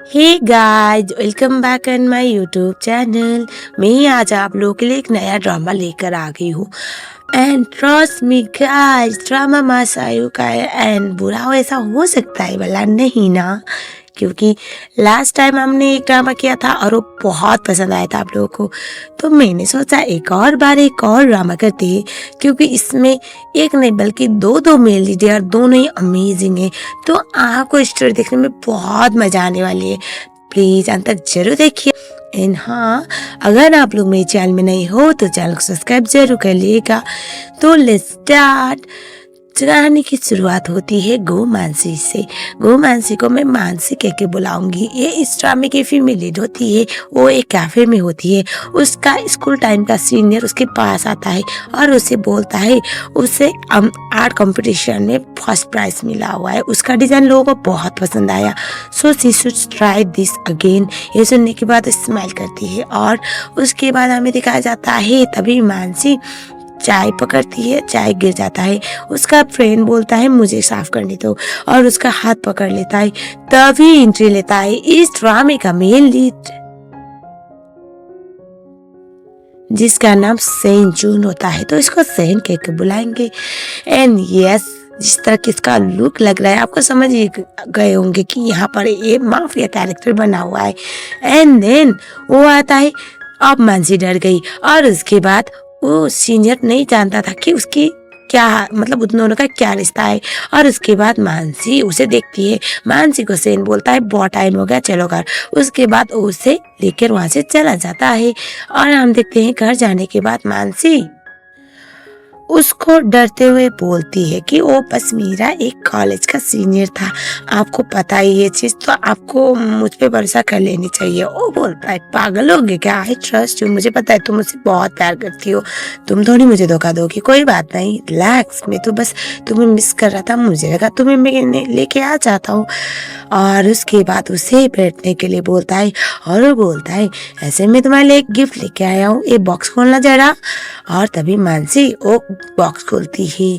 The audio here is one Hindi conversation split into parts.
Hey guys, welcome back on my YouTube channel. मैं आज आप लोगों के लिए एक नया ड्रामा लेकर आ गई हूँ। And trust me guys, drama मास आयु का है एंड बुरा वैसा हो सकता है भला नहीं ना, क्योंकि लास्ट टाइम हमने एक ड्रामा किया था और वो बहुत पसंद आया था आप लोगों को। तो मैंने सोचा एक और बार एक और ड्रामा करते हैं, क्योंकि इसमें एक नहीं बल्कि दो दो मेल लीड और दोनों ही अमेजिंग है। तो आपको स्टोरी देखने में बहुत मजा आने वाली है। प्लीज अंत तक जरूर देखिए। एंड हाँ, अगर आप लोग मेरे चैनल में नहीं हो तो चैनल को सब्सक्राइब जरूर कर लीजिएगा। तो लेट्स स्टार्ट। कहानी की शुरुआत होती है गोमानसी से। गोमानसी को मैं मानसी कह के बुलाऊंगी। ये इस ड्रामे की फीमेल लीड होती है। वो एक कैफे में होती है। उसका स्कूल टाइम का सीनियर उसके पास आता है और उसे बोलता है उसे आर्ट कंपटीशन में फर्स्ट प्राइज मिला हुआ है। उसका डिजाइन लोगों को बहुत पसंद आया। So she should try this again. ये सुनने के बाद स्माइल करती है और उसके बाद हमें दिखाया जाता है तभी मानसी चाय पकड़ती है, चाय गिर जाता है। उसका फ्रेंड बोलता है मुझे साफ करने दो और उसका हाथ पकड़ लेता है। तभी एंट्री लेता है इस ड्रामे का मेन लीड, जिसका नाम सेन जून होता है। तो इसको सेन कह के बुलाएंगे। एंड यस, जिस तरह की इसका लुक लग रहा है आपको समझ ही गए होंगे कि यहाँ पर ये माफिया कैरेक्टर बना हुआ है। एंड देन वो आता है। अब मानसी डर गई और उसके बाद वो सीनियर नहीं जानता था कि उसकी क्या मतलब उन दोनों का क्या रिश्ता है। और उसके बाद मानसी उसे देखती है। मानसी को सेन बोलता है बहुत टाइम हो गया, चलो घर। उसके बाद वो उसे लेकर वहां से चला जाता है। और हम देखते हैं घर जाने के बाद मानसी उसको डरते हुए बोलती है कि वो बस मेरा एक कॉलेज का सीनियर था। आपको पता ही ये चीज, तो आपको मुझ पे भरोसा कर लेनी चाहिए। वो बोलता है पागल हो गए क्या, आई ट्रस्ट यू। मुझे पता है तुम मुझसे बहुत प्यार करती हो, तुम थोड़ी मुझे धोखा दोगी। कोई बात नहीं, रिलैक्स। मैं तो बस तुम्हें मिस कर रहा था, मुझे लगा तुम्हें मैं लेके आ जाता हूँ। और उसके बाद उसे बैठने के लिए बोलता है और वो बोलता है ऐसे मैं तुम्हारे लिए एक गिफ्ट लेके आया हूँ, ये बॉक्स खोलना जरा। और तभी मानसी वो बॉक्स खोलती है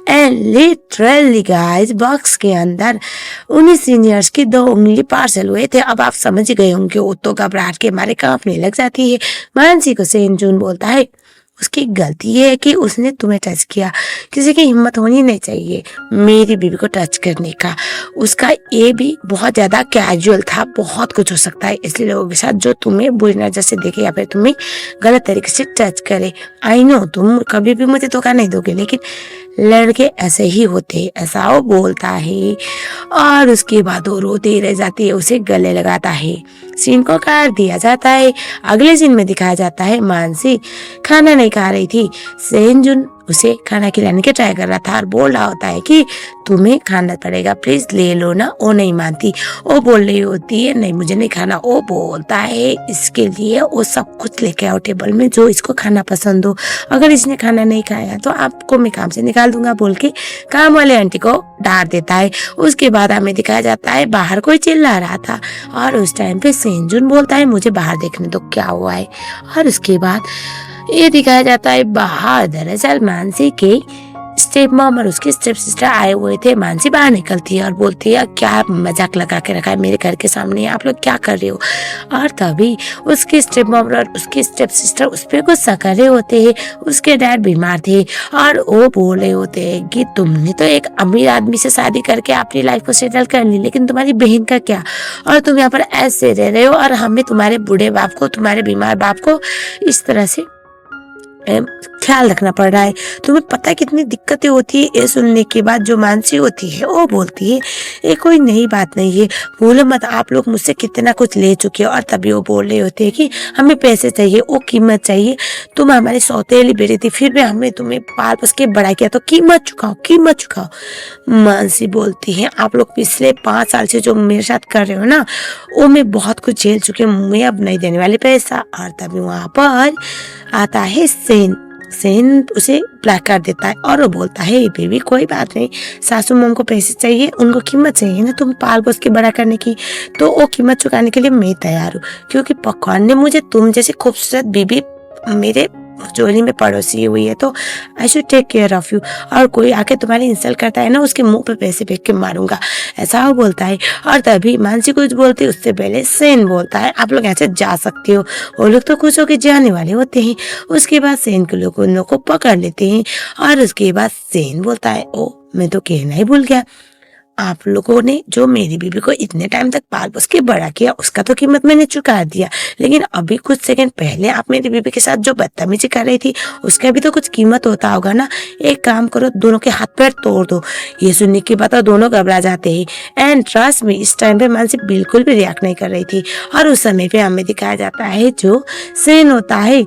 एंड लिटरली गाइस, बॉक्स के अंदर उन्हीं सीनियर्स की 2 उंगली पार्सल हुए थे। अब आप समझ गए होंगे, वो तो घबराहट के मारे कांपने लग जाती है। मानसी को सेन जून बोलता है उसकी गलती ये है कि उसने तुम्हें टच किया। किसी की हिम्मत होनी नहीं चाहिए मेरी बीवी को टच करने का। उसका ये भी बहुत ज्यादा कैजुअल था, बहुत कुछ हो सकता है इसलिए लोगों के साथ जो तुम्हें बुरी नजर से देखे या फिर तुम्हें गलत तरीके से टच करे। आई नो तुम कभी भी मुझे धोखा नहीं दोगे, लेकिन लड़के ऐसे ही होते, ऐसा वो बोलता है। और उसके बाद वो रोती रह जाती है, उसे गले लगाता है। सीन को काट दिया जाता है। अगले सीन में दिखाया जाता है मानसी खाना नहीं खा रही थी। सेन जुन उसे खाना खिलाने के ट्राई कर रहा था और बोल रहा होता है कि तुम्हें खाना पड़ेगा, प्लीज ले लो ना। वो नहीं मानती, वो बोल रही होती है नहीं मुझे नहीं खाना। वो बोलता है इसके लिए वो सब कुछ लेके आओ टेबल में जो इसको खाना पसंद हो। अगर इसने खाना नहीं खाया तो आपको मैं काम से निकाल दूंगा बोल के काम वाले आंटी को डांट देता है। उसके बाद हमें दिखाया जाता है बाहर कोई चिल्ला रहा था और उस टाइम पे सेंजुन बोलता है मुझे बाहर देखने दो क्या हुआ है। और उसके बाद ये दिखाया जाता है बाहर दरअसल मानसी के स्टेप मॉम और उसकी स्टेप सिस्टर आए हुए थे। मानसी बाहर निकलती है और बोलती है क्या मजाक लगा के रखा है मेरे घर के सामने, आप लोग क्या कर रहे हो। और तभी उसकी स्टेप मॉम और उसकी स्टेप सिस्टर उस पर गुस्सा कर रहे होते हैं। उसके डैड बीमार थे और वो बोल रहे होते हैं कि तुमने तो एक अमीर आदमी से शादी करके अपनी लाइफ को सेटल कर ली, लेकिन तुम्हारी बहन का क्या, और तुम यहाँ पर ऐसे रह रहे हो और हमें तुम्हारे बूढ़े बाप को, तुम्हारे बीमार बाप को इस तरह से ख्याल रखना पड़ रहा है। तुम्हें पता है कितनी दिक्कतें होती है। ये सुनने के बाद जो मानसी होती है वो बोलती है ये कोई नई बात नहीं है, बोलो मत, आप लोग मुझसे कितना कुछ ले चुके हो। और तभी वो बोल रहे होते हैं कि हमें पैसे चाहिए, वो कीमत चाहिए। तुम हमारी सौतेली बेटी थी, फिर भी हमने तुम्हें पाल पोस के बड़ा किया, तो कीमत चुकाओ, कीमत चुकाओ। मानसी बोलती है आप लोग पिछले 5 साल से जो मेरे साथ कर रहे हो ना, वो मैं बहुत कुछ झेल चुकी हूँ, मैं अब नहीं देने वाली पैसा। और तभी वहां पर आता है सेन। सेन उसे ब्लैक कर देता है और वो बोलता है बेबी कोई बात नहीं, सासू मॉम को पैसे चाहिए, उनको कीमत चाहिए ना तुम पाल पोस के बड़ा करने की, तो वो कीमत चुकाने के लिए मैं तैयार हूँ, क्योंकि भगवान ने मुझे तुम जैसी खूबसूरत बीबी मेरे चोरी में पड़ोसी हुई है तो I should take care of you. और कोई आके तुम्हारी इंसल्ट करता है ना, उसके मुंह पे पैसे फेंक के मारूंगा, ऐसा वो बोलता है। और तभी मानसी कुछ बोलती है उससे पहले सेन बोलता है आप लोग ऐसे जा सकते हो। वो लोग तो खुश होकर जाने वाले होते हैं। उसके बाद सेन के लोग उन लोग को पकड़ लेते हैं। और उसके बाद सेन बोलता है ओ मैं तो कहना ही भूल गया, आप लोगों ने जो मेरी बीबी को इतने टाइम तक पाल पोस के बड़ा किया उसका तो कीमत मैंने चुका दिया, लेकिन अभी कुछ सेकंड पहले आप मेरी बीबी के साथ जो बदतमीजी कर रही थी उसका भी तो कुछ कीमत होता होगा ना। एक काम करो, दोनों के हाथ पैर तोड़ दो। ये सुनने के बाद दोनों घबरा जाते हैं। एंड ट्रस्ट में इस टाइम पे मानसी बिल्कुल भी रिएक्ट नहीं कर रही थी। और उस समय पे हमें दिखाया जाता है जो सेन होता है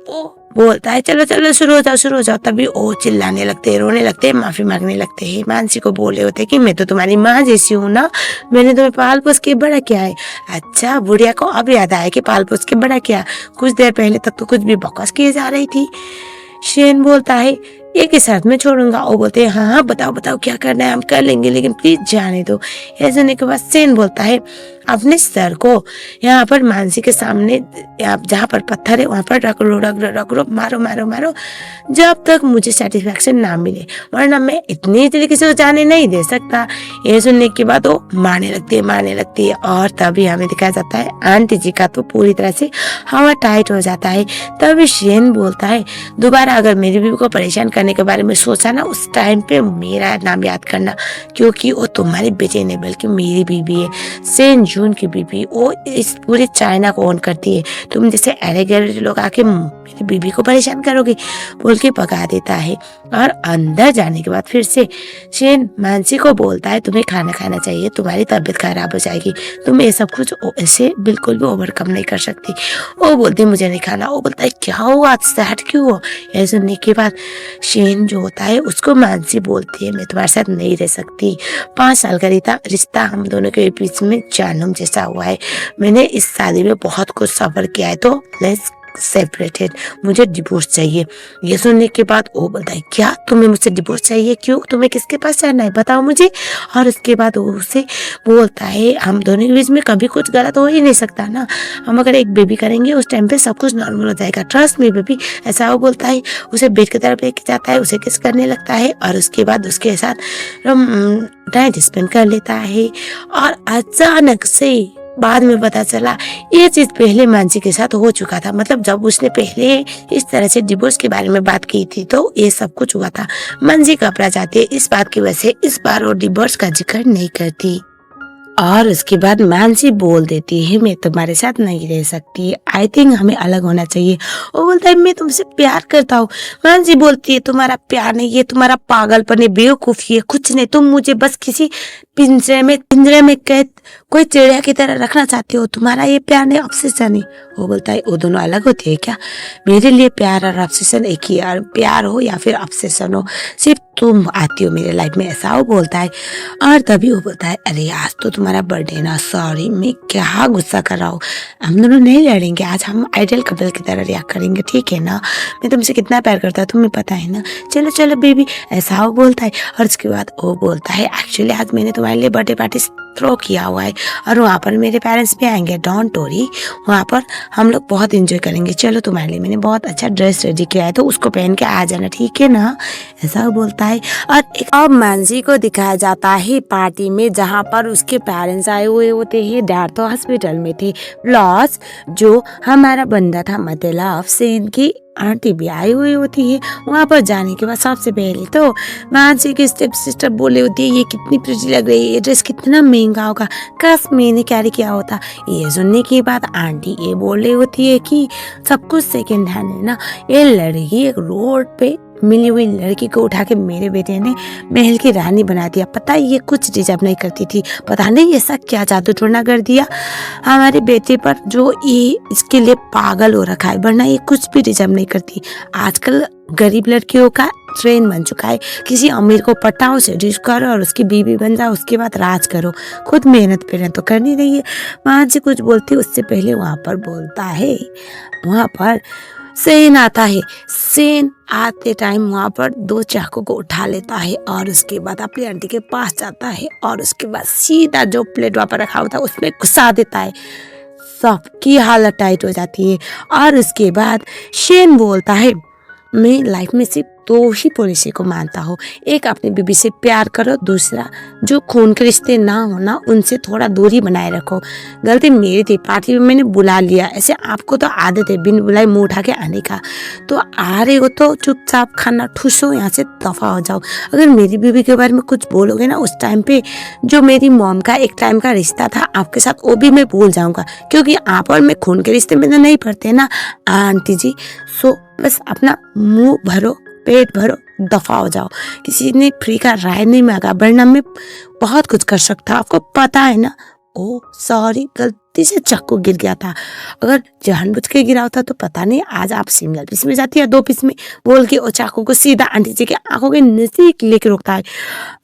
वो बोलता है चलो चलो शुरू हो जाओ। तभी वो चिल्लाने लगते हैं, रोने लगते हैं, माफी मांगने लगते हैं। मानसी को बोल रहे होते हैं कि मैं तो तुम्हारी माँ जैसी हूँ ना, मैंने तुम्हें पाल पोस के बड़ा किया है। अच्छा, बुढ़िया को अब याद आया कि पाल पोस के बड़ा किया, कुछ देर पहले तक तो कुछ भी बकवास किए जा रही थी। शेन बोलता है एक ही साथ में छोड़ूंगा। वो बोलते हैं हाँ हाँ बताओ क्या करना है हम कर लेंगे, लेकिन प्लीज जाने दो। ऐसा सुनने के बाद सेन बोलता है अपने सर को यहाँ पर मानसी के सामने जहाँ पर पत्थर है वहां पर रगड़ो, मारो जब तक मुझे सेटिस्फेक्शन ना मिले, वरना मैं इतनी तरीके से जाने नहीं दे सकता। ये सुनने के बाद वो मारने लगती है। और तभी हमें दिखाया जाता है आंटी जी का तो पूरी तरह से हवा टाइट हो जाता है। तभी शेन बोलता है दोबारा अगर मेरी बीवी को परेशान करने के बारे में सोचा ना, उस टाइम पे मेरा नाम याद करना, क्योंकि वो तुम्हारी बेटी नहीं बल्कि मेरी बीवी है, सेन जून की बीवी। वो इस पूरे चाइना को ओन करती है। तुम जैसे एलिगेटर लोग आके मेरी बीवी को परेशान करोगे बोल के भगा देता है। और अंदर जाने के बाद फिर से शेन मानसी को बोलता है तुम्हें खाना खाना चाहिए, तुम्हारी तबीयत खराब हो जाएगी, तुम ये सब कुछ ऐसे बिल्कुल भी ओवरकम नहीं कर सकती। वो बोलती मुझे नहीं खाना। वो बोलता है क्या हुआ, सैड क्यों हो। यह सुनने के बाद शेन जो होता है उसको मानसी बोलती है मैं तुम्हारे साथ नहीं रह सकती, 5 साल का रिश्ता हम दोनों के बीच में जानम जैसा हुआ है, मैंने इस शादी में बहुत कुछ सफर किया है, तो लेट्स सेपरेटेड, मुझे डिवोर्स चाहिए। ये सुनने के बाद वो बोलता है क्या तुम्हें मुझसे डिवोर्स चाहिए, क्यों, तुम्हें किसके पास जाना है बताओ मुझे। और उसके बाद वो उसे बोलता है हम दोनों के बीच में कभी कुछ गलत हो ही नहीं सकता ना, हम अगर एक बेबी करेंगे उस टाइम पे सब कुछ नॉर्मल हो जाएगा, ट्रस्ट मी बेबी, ऐसा वो बोलता है। उसे बेड की तरफ लेके जाता है, उसे किस करने लगता है और उसके बाद उसके साथ टाइम स्पेंड कर लेता है। और अचानक से बाद में पता चला ये चीज पहले मानसी के साथ हो चुका था। मतलब जब उसने पहले इस तरह से डिवोर्स के बारे में बात की थी तो ये सब कुछ हुआ था। मानसी घबरा जाती है इस बात की वजह से, इस बार वो डिवोर्स का जिक्र नहीं करती। और उसके बाद मानसी बोल देती है मैं तुम्हारे साथ नहीं रह सकती, आई थिंक हमें अलग होना चाहिए। वो बोलता है मैं तुमसे प्यार करता हूँ। मानसी बोलती है तुम्हारा प्यार नहीं, ये तुम्हारा पागलपन है, बेवकूफी है, कुछ नहीं, तुम मुझे बस किसी पिंजरे में कैद कोई चिड़िया की तरह रखना चाहती हो, तुम्हारा ये प्यार नहीं ऑब्सेशन है। वो बोलता है वो दोनों अलग होते हैं क्या, मेरे लिए प्यार और ऑब्सेशन एक ही है, प्यार हो या फिर ऑब्सेशन हो सिर्फ तुम आती हो मेरे लाइफ में, ऐसा वो बोलता है। और तभी वो बोलता है अरे आज तो तुम्हारा बर्थडे ना, सॉरी मैं क्या गुस्सा कर रहा हूँ, हम दोनों नहीं लड़ेंगे आज, हम आइडियल कपल की तरह रिएक्ट करेंगे, ठीक है ना, मैं तुमसे कितना प्यार करता हूँ तुम्हें पता है ना, चलो चलो बेबी, ऐसा वो बोलता है। और उसके बाद वो बोलता है एक्चुअली आज मैंने तुम्हारे लिए बर्थडे पार्टी थ्रो किया हुआ है और वहाँ पर मेरे पेरेंट्स भी आएंगे, डोंट वरी, वहाँ पर हम लोग बहुत एंजॉय करेंगे, चलो तुम्हारे लिए मैंने बहुत अच्छा ड्रेस रेडी किया है तो उसको पहन के आ जाना, ठीक है ना, ऐसा वो बोलता है। और अब मानसी को दिखाया जाता है पार्टी में जहाँ पर उसके पेरेंट्स आए हुए होते हैं, डैड तो हॉस्पिटल में थे, प्लस जो हमारा बंदा था मतलब सेन की आंटी भी आई हुई होती है। वहाँ पर जाने के बाद सबसे पहले तो मानसी की स्टेप सिस्टर बोले होती है ये कितनी प्रिटी लग रही है, ये ड्रेस कितना महंगा होगा, काश मैंने कैरी किया होता। ये सुनने के बाद आंटी ये बोल रही होती है कि सब कुछ सेकेंड हैंड है ना, ये लड़की एक रोड पे मिली हुई लड़की को उठा के मेरे बेटे ने महल की रानी बना दिया, पता है ये कुछ डिजर्व नहीं करती थी, पता नहीं ऐसा क्या जादू टोना कर दिया हमारे बेटे पर जो ये इसके लिए पागल हो रखा है, वरना ये कुछ भी डिजर्व नहीं करती। आजकल गरीब लड़कियों का ट्रेंड बन चुका है, किसी अमीर को पटाओ, सेड्यूस करो और उसकी बीवी बन जाओ, उसके बाद राज करो, खुद मेहनत तो करनी रही है। वहाँ से कुछ बोलती उससे पहले वहाँ पर बोलता है, वहाँ पर सेन आता है। सेन आते टाइम वहाँ पर 2 चाकू को उठा लेता है और उसके बाद अपनी आंटी के पास जाता है और उसके बाद सीधा जो प्लेट वहाँ पर रखा हुआ था उसमें घुसा देता है। सबकी हालत टाइट हो जाती है। और उसके बाद शेन बोलता है मैं लाइफ में सिर्फ दो ही पॉलिसी को मानता हूँ, एक अपनी बीवी से प्यार करो, दूसरा जो खून के रिश्ते ना हो ना उनसे थोड़ा दूरी बनाए रखो। गलती मेरी थी, पार्टी में मैंने बुला लिया, ऐसे आपको तो आदत है बिन बुलाए मुंह उठा के आने का। तो आ रहे हो तो चुपचाप खाना ठूसो, यहाँ से दफा हो जाओ। अगर मेरी बीवी के बारे में कुछ बोलोगे ना उस टाइम पे जो मेरी मॉम का एक टाइम का रिश्ता था आपके साथ वो भी मैं भूल जाऊंगा, क्योंकि आप और मैं खून के रिश्ते में तो नहीं पड़ते ना आंटी जी। सो बस अपना मुंह भरो, पेट भरो, दफा हो जाओ। किसी ने फ्री का राय नहीं मांगा, वरना मैं बहुत कुछ कर सकता, आपको पता है ना। ओ सॉरी, गलती से चाकू गिर गया था, अगर जानबूझ के गिरा होता तो पता नहीं आज आप सिंगल पीस में जाती या 2 पीस में, बोल के वो चाकू को सीधा आंटी जी के आंखों के नजदीक लेके रोकता है।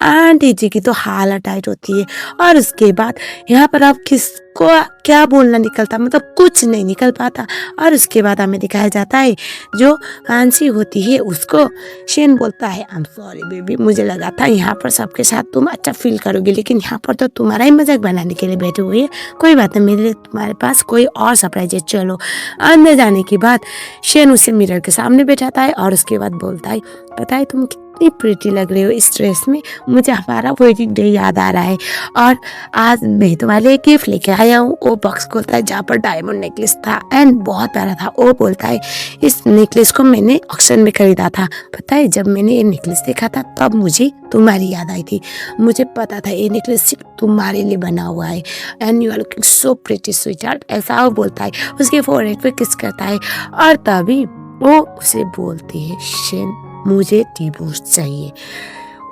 आंटी जी की तो हालत टाइट होती है। और उसके बाद यहाँ पर अब किसको क्या बोलना निकलता, मतलब कुछ नहीं निकल पाता। और उसके बाद हमें दिखाया जाता है जो मानसी होती है उसको शेन बोलता है आई एम सॉरी बेबी, मुझे लगा था यहाँ पर सबके साथ तुम अच्छा फील करोगे, लेकिन यहाँ पर तो तुम्हारा ही मजाक बनाने के लिए बैठे हुए है। कोई बात नहीं, मेरे लिए तुम्हारे पास कोई और सरप्राइज है। चलो अंदर जाने के बाद शेन उसे मिरर के सामने बैठाता है और उसके बाद बोलता है पता है तुम कितनी प्रिटी लग रही हो इस ड्रेस में, मुझे हमारा वेडिंग डे याद आ रहा है और आज मैं तुम्हारे लिए गिफ्ट लेके आया हूँ। वो बॉक्स खोलता है जहाँ पर डायमंड नेकलेस था एंड बहुत प्यारा था। वो बोलता है इस नेकलेस को मैंने ऑक्शन में खरीदा था, पता है जब मैंने ये नेकलेस देखा था तब मुझे तुम्हारी याद आई थी, मुझे पता था ये नेकलेस सिर्फ तुम्हारे लिए बना हुआ है and you are looking so pretty sweetheart, ऐसा वो बोलता है। उसके फोरहेड पे किस करता है और तभी वो उसे बोलती है शेन मुझे डिवोर्स चाहिए।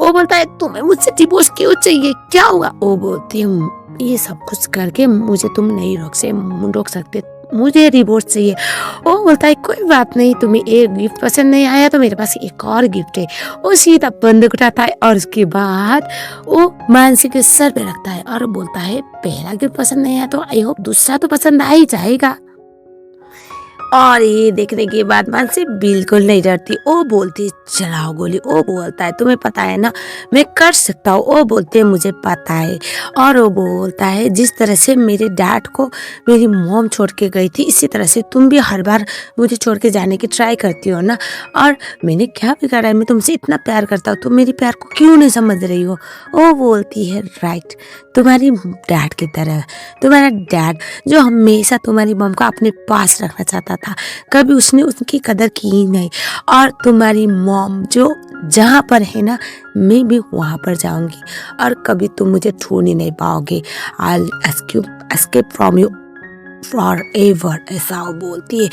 वो बोलता है तुम्हें मुझसे डिवोर्स क्यों चाहिए, क्या हुआ? वो बोलती है ये सब कुछ करके मुझे तुम नहीं रोक सकते, मुझे डिवोर्स चाहिए। वो बोलता है कोई बात नहीं, तुम्हें एक गिफ्ट पसंद नहीं आया तो मेरे पास एक और गिफ्ट है। वो सीधा बंदूक उठाता है और उसके बाद वो मानसी के सर पे रखता है और बोलता है पहला गिफ्ट पसंद नहीं आया तो आई होप दूसरा तो पसंद आ ही जाएगा। और ये देखने के बाद मानसी बिल्कुल नहीं डरती, वो बोलती चलाओ गोली। वो बोलता है तुम्हें पता है ना मैं कर सकता हूँ, वो बोलते मुझे पता है। और वो बोलता है जिस तरह से मेरे डैड को मेरी मॉम छोड़ के गई थी इसी तरह से तुम भी हर बार मुझे छोड़ के जाने की ट्राई करती हो ना, और मैंने क्या बिगाड़ा है, मैं तुमसे इतना प्यार करता हूँ, तुम मेरी प्यार को क्यों नहीं समझ रही हो? वो बोलती है राइट, तुम्हारी डैड की तरह, तुम्हारा डैड जो हमेशा तुम्हारी मॉम को अपने पास रखना चाहता था, कभी उसने उनकी कदर की ही नहीं। और तुम्हारी मॉम जो जहाँ पर है ना मैं भी वहाँ पर जाऊँगी और कभी तुम मुझे छोड़ ही नहीं पाओगे। I escape from you forever, ऐसा वो बोलती है।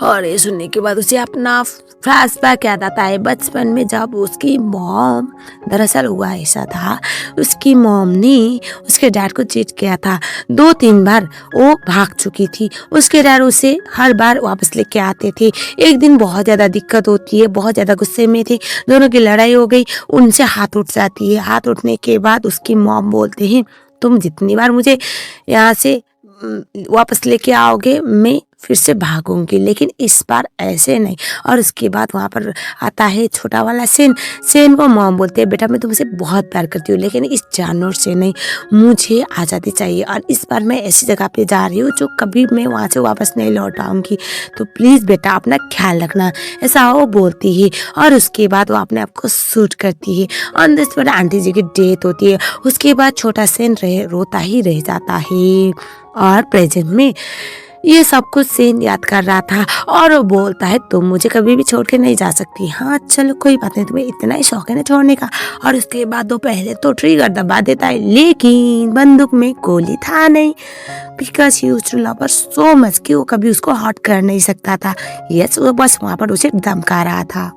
और ये सुनने के बाद उसे अपना फ्लैशबैक याद आता है बचपन में जब उसकी मॉम, दरअसल हुआ ऐसा था उसकी मॉम ने उसके डैड को चीट किया था, 2-3 बार वो भाग चुकी थी, उसके डैड उसे हर बार वापस लेके आते थे। एक दिन बहुत ज़्यादा दिक्कत होती है, बहुत ज़्यादा गुस्से में थे, दोनों की लड़ाई हो गई, उनसे हाथ उठ जाती है। हाथ उठने के बाद उसकी मॉम बोलते हैं तुम जितनी बार मुझे यहाँ से वापस लेके आओगे मैं फिर से भागूंगी, लेकिन इस बार ऐसे नहीं। और उसके बाद वहाँ पर आता है छोटा वाला सेन को मॉम बोलते हैं बेटा मैं तुमसे बहुत प्यार करती हूँ लेकिन इस जानवर से नहीं, मुझे आज़ादी चाहिए और इस बार मैं ऐसी जगह पे जा रही हूँ जो कभी मैं वहाँ से वापस नहीं लौट आऊँगी, तो प्लीज़ बेटा अपना ख्याल रखना, ऐसा वो बोलती है। और उसके बाद वो अपने आप को शूट करती है। ऑन दिस पर आंटी जी की डेथ होती है। उसके बाद छोटा सेन रोता ही रह जाता है। और प्रेजेंट में ये सब कुछ सेन याद कर रहा था और वो बोलता है तुम मुझे कभी भी छोड़ के नहीं जा सकती। हाँ चलो कोई बात नहीं, तुम्हें इतना ही शौक है ना छोड़ने का। और उसके बाद वो पहले तो ट्रिगर दबा देता है लेकिन बंदूक में गोली था नहीं, because he used to love her so much कि वो कभी उसको हर्ट कर नहीं सकता था। यस वो बस वहाँ पर उसे धमका रहा था।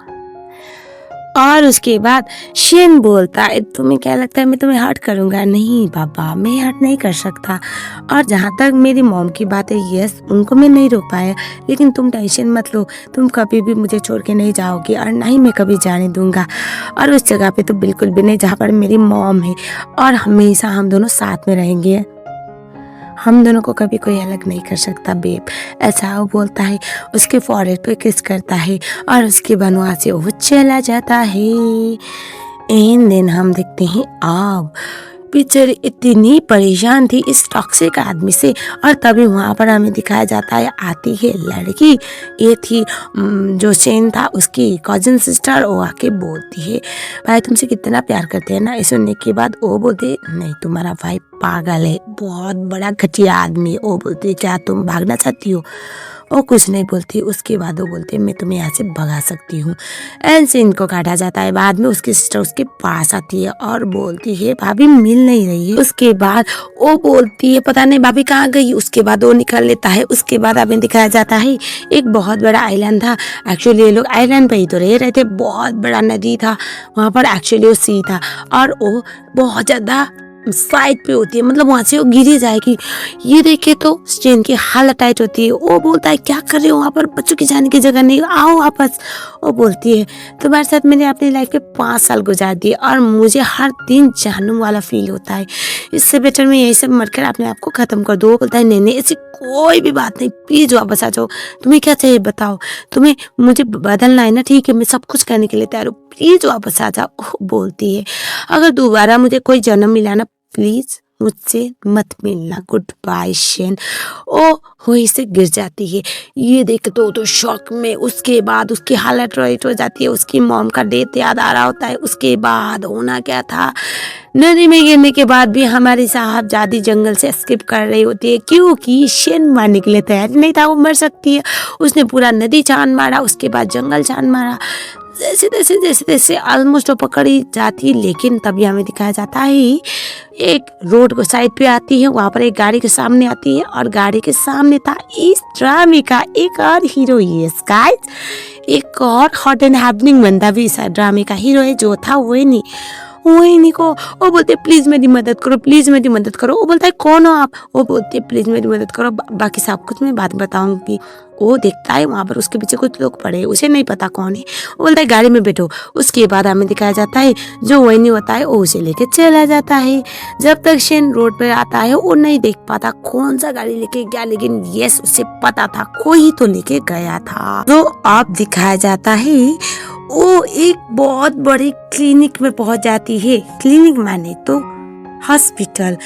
और उसके बाद शेन बोलता है तुम्हें क्या लगता है मैं तुम्हें हर्ट करूँगा? नहीं बाबा मैं हर्ट नहीं कर सकता। और जहाँ तक मेरी मॉम की बात है यस उनको मैं नहीं रोक पाया, लेकिन तुम टेंशन मत लो, तुम कभी भी मुझे छोड़ के नहीं जाओगी और ना ही मैं कभी जाने दूंगा। और उस जगह पे तो बिल्कुल भी नहीं जहाँ पर मेरी मॉम है, और हमेशा हम दोनों साथ में रहेंगे, हम दोनों को कभी कोई अलग नहीं कर सकता बेब, ऐसा वो बोलता है। उसके फॉरहेड पे किस करता है और उसके बाद वहाँ से वो चला जाता है। एंड देन हम देखते हैं अब बेचारी इतनी परेशान थी इस टॉक्सिक आदमी से। और तभी वहाँ पर हमें दिखाया जाता है, आती है लड़की, ये थी जो शेन था उसकी कजिन सिस्टर। वो आके बोलती है भाई तुमसे कितना प्यार करते हैं ना। ये सुनने के बाद वो बोलती नहीं तुम्हारा भाई पागल है, बहुत बड़ा घटिया आदमी है। वो बोलती क्या तुम भागना चाहती हो? वो कुछ नहीं बोलती। उसके बाद वो बोलते मैं तुम्हें यहाँ से भगा सकती हूँ। एंड सीन को काटा जाता है। बाद में उसकी सिस्टर उसके पास आती है और बोलती है भाभी मिल नहीं रही है। उसके बाद वो बोलती है पता नहीं भाभी कहाँ गई। उसके बाद वो निकल लेता है। उसके बाद हमें दिखाया जाता है एक बहुत बड़ा आइलैंड था। एक्चुअली ये लोग आइलैंड पे ही तो रह रहे थे। बहुत बड़ा नदी था वहाँ पर, एक्चुअली वो सी था और वो बहुत ज़्यादा साइड पे होती है, मतलब वहां से वो गिरी जाएगी। ये देखे तो स्टेन की हालत टाइट होती है। वो बोलता है क्या कर रहे हो वहाँ पर, बच्चों की जाने की जगह नहीं, आओ वापस। वो बोलती है तुम्हारे साथ मैंने अपनी लाइफ के 5 साल गुजार दिए और मुझे हर दिन जानू वाला फील होता है। इससे बेटर मैं यही सब मरकर अपने आप को खत्म कर दो। बोलता है नहीं ऐसी कोई भी बात नहीं, प्लीज वापस आ जाओ। तुम्हें क्या चाहिए बताओ, तुम्हें मुझे बदलना है ना, ठीक है मैं सब कुछ करने के लिए तैयार हूँ, प्लीज वापस आ जाओ। बोलती है अगर दोबारा मुझे कोई जन्म मिला ना प्लीज मुझसे मत मिलना, गुड बाय शेन। ओ वहीं से गिर जाती है। ये देख तो शॉक में उसके बाद उसकी हालत राइट हो जाती है। उसकी मॉम का डेथ याद आ रहा होता है। उसके बाद होना क्या था, नदी में गिरने के बाद भी हमारी साहबजादी जंगल से स्किप कर रही होती है क्योंकि शेन मारने के लिए तैयार नहीं था, वो मर सकती है। उसने पूरा नदी छान मारा, उसके बाद जंगल छान मारा, जैसे तैसे ऑलमोस्ट वो पकड़ी जाती। लेकिन तभी हमें दिखाया जाता है एक रोड को साइड पे आती है, वहाँ पर एक गाड़ी के सामने आती है और गाड़ी के सामने था इस ड्रामे का एक और हीरो। यस गाइस, एक और हॉट एंड हैपनिंग बंदा भी इस ड्रामे का हीरो है जो था वही नहीं को। वो बोलते प्लीज मेरी मदद करो, प्लीज मेरी मदद करो। वो बोलता है कौन हो आप? वो बोलते प्लीज मेरी मदद करो, बाकी सब कुछ मैं बात बताऊंगी। वो देखता है वहाँ पर उसके पीछे कुछ लोग पड़े, उसे नहीं पता कौन है। वो बोलता है गाड़ी में बैठो। उसके बाद हमें दिखाया जाता है जो वही नहीं होता है वो उसे लेके चला जाता है। जब तक शेन रोड पर आता है वो नहीं देख पाता कौन सा गाड़ी लेके गया, लेकिन यस उसे पता था कोई तो लेके गया था। तो अब दिखाया जाता है वो एक बहुत बड़ी क्लिनिक में पहुंच जाती है। क्लिनिक माने तो हॉस्पिटल।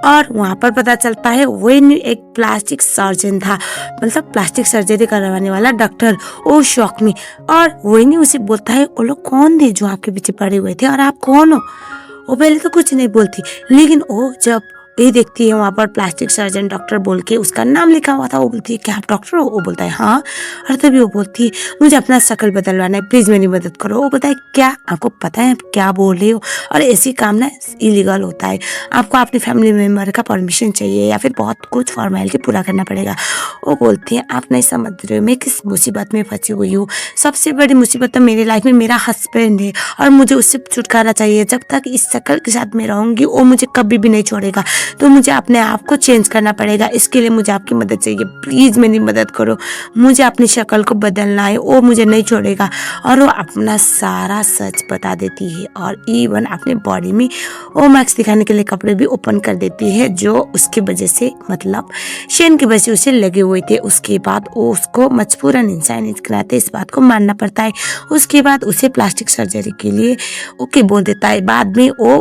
और वहाँ पर पता चलता है वेन एक प्लास्टिक सर्जन था, मतलब प्लास्टिक सर्जरी करवाने वाला डॉक्टर। वो शौक में और वेनी उसे बोलता है वो लोग कौन थे जो आपके पीछे पड़े हुए थे और आप कौन हो? वो पहले तो कुछ नहीं बोलती, लेकिन वो जब ये देखती है वहाँ पर प्लास्टिक सर्जन डॉक्टर बोल के उसका नाम लिखा हुआ था। वो बोलती है क्या आप डॉक्टर हो? वो बोलता है हाँ। और तभी वो बोलती है मुझे अपना शक्ल बदलवाना है, प्लीज मेरी मदद करो। वो बोलता है क्या आपको पता है आप क्या बोल रहे हो? और ऐसी काम ना इलीगल होता है, आपको अपने फैमिली मेम्बर का परमिशन चाहिए या फिर बहुत कुछ फॉर्मेलिटी पूरा करना पड़ेगा। वो बोलती है आप नहीं समझ रहे हो मैं किस मुसीबत में फंसी हुई हूँ। सबसे बड़ी मुसीबत तो मेरी लाइफ में मेरा हस्बैंड है और मुझे उससे छुटकारा चाहिए। जब तक इस शक्ल के साथ मैं रहूंगी वो मुझे कभी भी नहीं छोड़ेगा, तो मुझे अपने आप को चेंज करना पड़ेगा। इसके लिए मुझे आपकी मदद चाहिए, प्लीज मेरी मदद करो। मुझे अपनी शक्ल को बदलना है, वो मुझे नहीं छोड़ेगा। और वो अपना सारा सच बता देती है और इवन अपने बॉडी में वो मैक्स दिखाने के लिए कपड़े भी ओपन कर देती है जो उसकी वजह से, मतलब शेन की वजह से उसे लगे हुए थे। उसके बाद वो उसको मजबूरन इंसान के नाते इस बात को मानना पड़ता है। उसके बाद उसे प्लास्टिक सर्जरी के लिए ओके बोल देता है। बाद में वो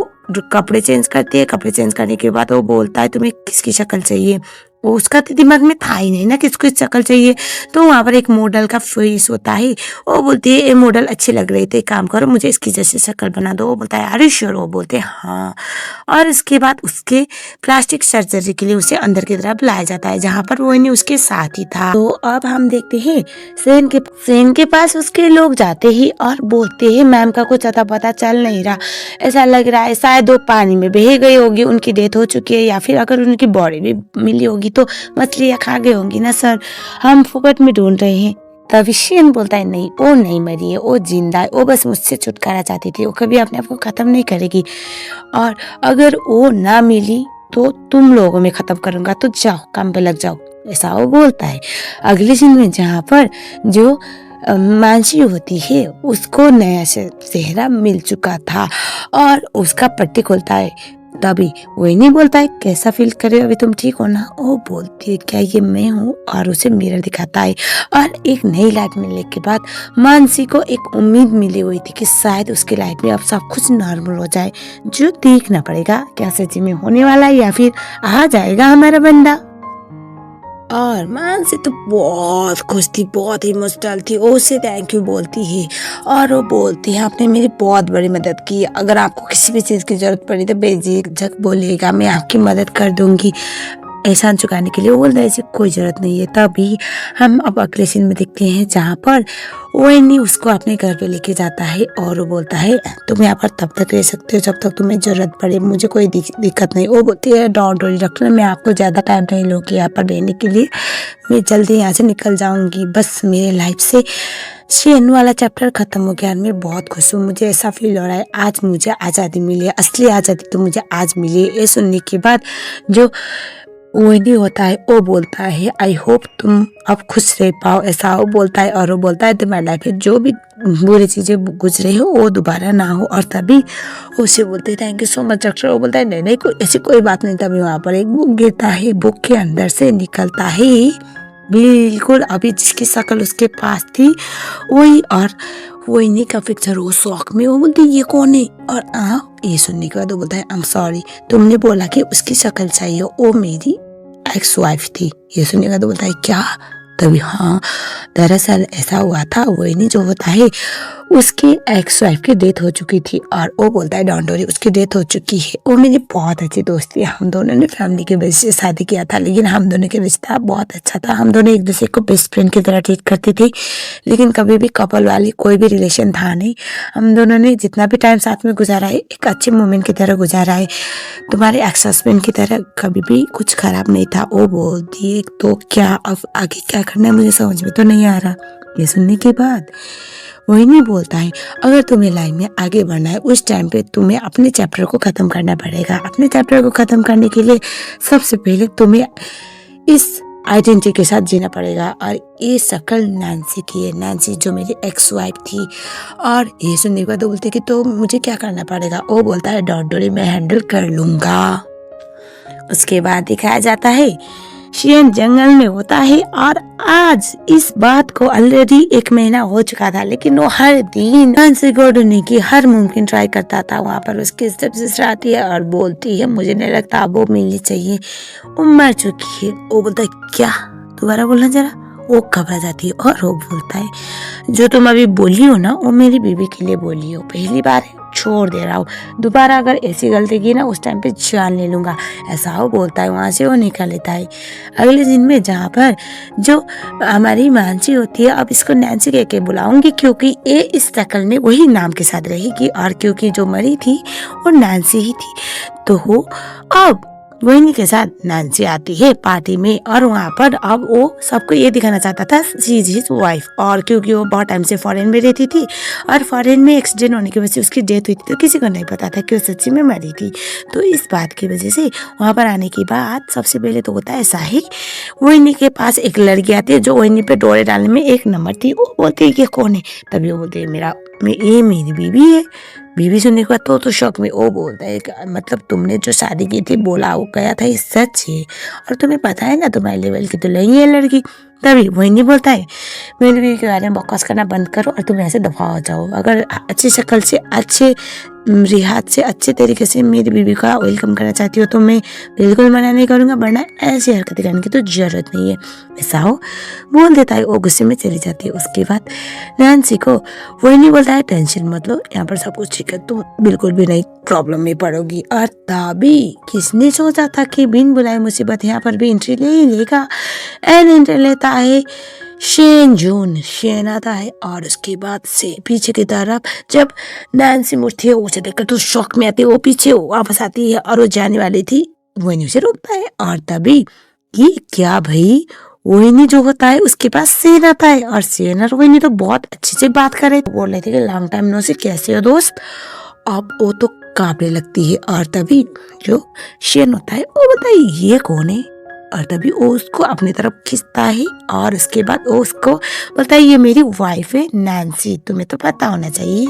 कपड़े चेंज करती है। कपड़े चेंज करने के बाद वो बोलता है तुम्हें किसकी शक्ल चाहिए? वो उसका तो दिमाग में था ही नहीं ना किसको शक्ल चाहिए। तो वहाँ पर एक मॉडल का फेस होता है। वो बोलती है ये मॉडल अच्छी लग रही थी, काम करो मुझे इसकी जैसे शक्ल बना दो। वो बोलता है अरे श्योर? वो बोलते हैं हाँ। और इसके बाद उसके प्लास्टिक सर्जरी के लिए उसे अंदर की तरफ लाया जाता है जहाँ पर वो नहीं उसके साथ ही था। तो अब हम देखते हैं सेन के पास उसके लोग जाते ही और बोलते हैं मैम का कुछ अता पता चल नहीं रहा, ऐसा लग रहा है शायद वो पानी में बह गई होगी, उनकी डेथ हो चुकी है, या फिर अगर उनकी बॉडी भी मिली होगी तो मछलियाँ खा गई होंगी ना सर, हम फुकट में ढूंढ रहे हैं। तभी शेन बोलता है नहीं वो नहीं मरी है, वो जिंदा है, वो बस मुझसे छुटकारा चाहती थी, वो कभी अपने आप को खत्म नहीं करेगी और अगर वो ना मिली तो तुम लोगों में खत्म करूंगा, तो जाओ काम पे लग जाओ, ऐसा वो बोलता है। अगले दिन में जहाँ पर जो मानसी होती है उसको नया चेहरा मिल चुका था और उसका पट्टी खोलता है। तभी वही नहीं बोलता है कैसा फील कर रहे हो, अभी तुम ठीक हो ना। वो बोलती है क्या ये मैं हूँ, और उसे मिरर दिखाता है। और एक नई लाइफ मिलने के बाद मानसी को एक उम्मीद मिली हुई थी कि शायद उसकी लाइफ में अब सब कुछ नॉर्मल हो जाए। जो देखना पड़ेगा क्या सच्ची में होने वाला है या फिर आ जाएगा हमारा बंदा। और मानसी तो बहुत खुश थी, बहुत इमोशनल थी। वो उसे थैंक यू बोलती है और वो बोलती है आपने मेरी बहुत बड़ी मदद की, अगर आपको किसी भी चीज़ की ज़रूरत पड़ी तो बेझिझक बोलिएगा, मैं आपकी मदद कर दूंगी एहसान चुकाने के लिए। वो बोलता है ऐसी कोई ज़रूरत नहीं है। तभी हम अब अगले सीन में देखते हैं जहाँ पर वैनी उसको अपने घर पे लेके जाता है और वो बोलता है तुम यहाँ पर तब तक रह सकते हो जब तक तुम्हें ज़रूरत पड़े, मुझे कोई दिक्कत नहीं। वो बोलती है डोंट वरी डॉक्टर, मैं आपको ज़्यादा टाइम नहीं लूँगी यहाँ पर रहने के लिए, मैं जल्दी यहाँ से निकल जाऊँगी। बस मेरे लाइफ से शेन वाला चैप्टर खत्म हो गया। मैं बहुत खुश हूँ, मुझे ऐसा फील हो रहा है आज मुझे आज़ादी मिली है, असली आज़ादी तो मुझे आज मिली है। ये सुनने के बाद जो वही होता है वो बोलता है आई होप तुम अब खुश रह पाओ, ऐसा वो बोलता है। और वो बोलता है तुम्हारी लाइफ में जो भी बुरी चीज़ें गुजरे हो वो दोबारा ना हो। और तभी उसे बोलते हैं thank you so much doctor. वो बोलता है नहीं नहीं कोई ऐसी कोई बात नहीं। तभी वहाँ पर एक बुक गिरता है, बुक के अंदर से निकलता है बिल्कुल अभी जिसकी शक्ल उसके पास थी वही, और वही का पिक्चर। वो शौक में वो बोलती ये कौन है, और ये सुनने के बाद वो बोलता है आई एम सॉरी, तुमने बोला कि उसकी शक्ल चाहिए, वो मेरी एक्स वाइफ थी। ये सुनने के बाद बोलता है क्या, तभी हाँ दरअसल ऐसा हुआ था, वही नहीं जो होता है उसकी एक्स वाइफ की डेथ हो चुकी थी। और वो बोलता है डोंट वरी उसकी डेथ हो चुकी है, वो मेरी बहुत अच्छी दोस्त थी, हम दोनों ने फैमिली के वजह से शादी किया था, लेकिन हम दोनों के रिश्ता बहुत अच्छा था, हम दोनों एक दूसरे को बेस्ट फ्रेंड की तरह ट्रीट करते थे, लेकिन कभी भी कपल वाली कोई भी रिलेशन था नहीं। हम दोनों ने जितना भी टाइम साथ में गुजारा है एक अच्छे मोमेंट की तरह गुजारा है, तुम्हारे एक्स हस्बैंड की तरह कभी भी कुछ खराब नहीं था। वो बोलती है तो क्या अब आगे क्या करना है मुझे समझ में तो नहीं आ रहा। ये सुनने के बाद वही नहीं बोलता है अगर तुम्हें लाइफ में आगे बढ़ना है उस टाइम पे तुम्हें अपने चैप्टर को ख़त्म करना पड़ेगा। अपने चैप्टर को ख़त्म करने के लिए सबसे पहले तुम्हें इस आइडेंटिटी के साथ जीना पड़ेगा। और ये शक्ल नैन्सी की है, नैन्सी जो मेरी एक्स वाइफ थी। और ये सुनने के बाद वो बोलते कि तो मुझे क्या करना पड़ेगा। वो बोलता है डोंट वरी मैं हैंडल कर लूँगा। उसके बाद दिखाया जाता है शेन जंगल में होता है और आज इस बात को ऑलरेडी 1 महीना हो चुका था, लेकिन वो हर दिन नैन्सी को ढूंढने की हर मुमकिन ट्राई करता था। वहाँ पर उसकी स्टेपसिस्टर आती है और बोलती है मुझे नहीं लगता वो मिलनी चाहिए, वो मर चुकी है। वो बोलता है क्या, दोबारा बोलना जरा। वो घबरा जाती है और वो बोलता है जो तुम अभी बोली हो ना वो मेरी बीवी के लिए बोली हो, पहली बार है छोड़ दे रहा हूँ, दोबारा अगर ऐसी गलती की ना उस टाइम पे जान ले लूँगा, ऐसा वो बोलता है। वहाँ से वो निकल लेता है। अगले दिन में जहाँ पर जो हमारी मानसी होती है, अब इसको नैन्सी कह के बुलाऊंगी क्योंकि ये इस शक्ल में वही नाम के साथ रहेगी, और क्योंकि जो मरी थी वो नैन्सी ही थी। तो वो अब वही के साथ नैन्सी आती है पार्टी में, और वहाँ पर अब वो सबको ये दिखाना चाहता था शी इज हिज वाइफ। और क्योंकि वो बहुत टाइम से फॉरेन में रहती थी और फॉरेन में एक्सीडेंट होने की वजह से उसकी डेथ हुई थी, तो किसी को नहीं पता था कि वो सच्ची में मरी थी। तो इस बात की वजह से वहाँ पर आने के बाद सबसे पहले तो होता है साहिल, वही के पास एक लड़की आती है जो वही पे डोरे डालने में 1 नंबर थी। वो बोलती है कि कौन है, तभी वो बोलते है ये मेरी बीवी है। बीवी सुनने के बाद तो शौक में वो बोलता है मतलब तुमने जो शादी की थी बोला वो गया था ये सच है, और तुम्हें पता है ना तुम्हारे लेवल की तो नहीं है लड़की। तभी वही नहीं बोलता है मेरी बीवी के बारे में बकवास करना बंद करो और तुम ऐसे दफा हो जाओ, अगर अच्छी शक्ल से अच्छे रिहाज से अच्छे तरीके से मेरी बीवी का वेलकम करना चाहती हो तो मैं बिल्कुल मना नहीं करूँगा, वरना ऐसी हरकतें करने की तो जरूरत नहीं है। ऐसा हो बोल देता है, वो गुस्से में चली जाती है। उसके बाद नैन्सी को वही नहीं बोलता है टेंशन मत लो यहाँ पर सब कुछ ठीक है, तुम बिल्कुल भी नहीं प्रॉब्लम में पड़ोगी। और तभी किसने सोचा था कि बिन बुलाए मुसीबत यहाँ पर भी एंट्री ले ही लेगा। एंड एंट्री लेता है शेन आता है, और उसके बाद से पीछे की तरफ जब नैन्सी मुड़ती है उसे देखकर तो शौक में आती है, वो पीछे वापस आती है और वो जाने वाली थी, वही उसे रोकता है। और तभी ये क्या भाई, वही जो होता है उसके पास शेन आता है, और शेन और वही तो बहुत अच्छे से बात कर रहे थे, बोल रहे थे कि लॉन्ग टाइम नो से कैसे हो दोस्त। अब वो तो कांपने लगती है, और तभी जो शेन होता है वो बताइए ये कौन है, और तभी वो उसको अपनी तरफ खींचता है, और उसके बाद वो उसको बोलता है ये मेरी वाइफ है नैन्सी, तुम्हें तो पता होना चाहिए।